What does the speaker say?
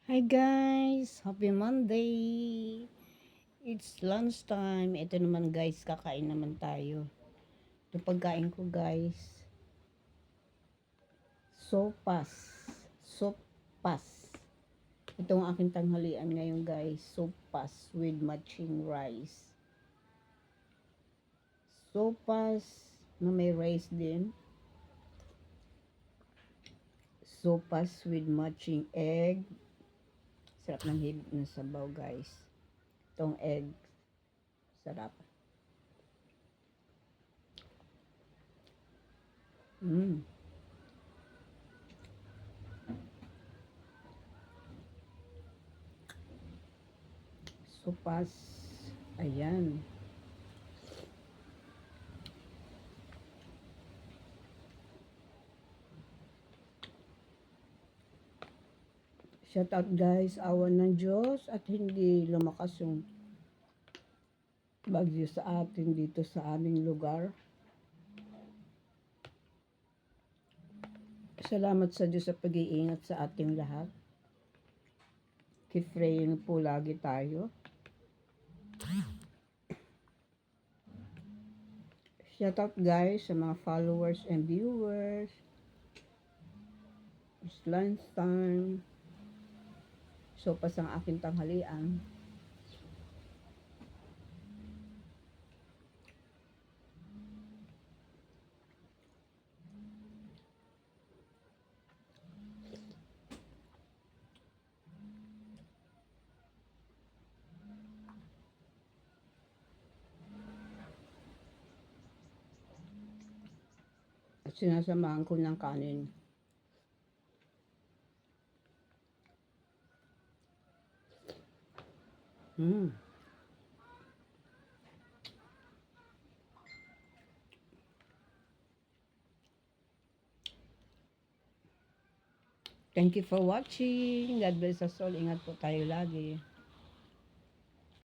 Hi guys! Happy Monday! It's lunchtime. Ito naman guys, kakain naman tayo. Ito pagkain ko guys. Sopas. Sopas. Ito ang aking tanghalian ngayon guys. Sopas with matching rice. Sopas na may rice din. Sopas with matching egg. Sarap ng hibig ng sabaw guys. Itong egg. Sarap. Mmm. Sopas. Ayan. Shout out guys, awan ng Diyos at hindi lumakas yung bagyo sa atin dito sa aming lugar. Salamat sa Diyos sa pag-iingat sa ating lahat. Keep praying po lagi tayo. Shout out guys sa mga followers and viewers. It's lunch time. So pas ang aking tanghalian. At sinasamahan ko ng kanin. Mm. Thank you for watching. God bless us all. Ingat po tayo lagi.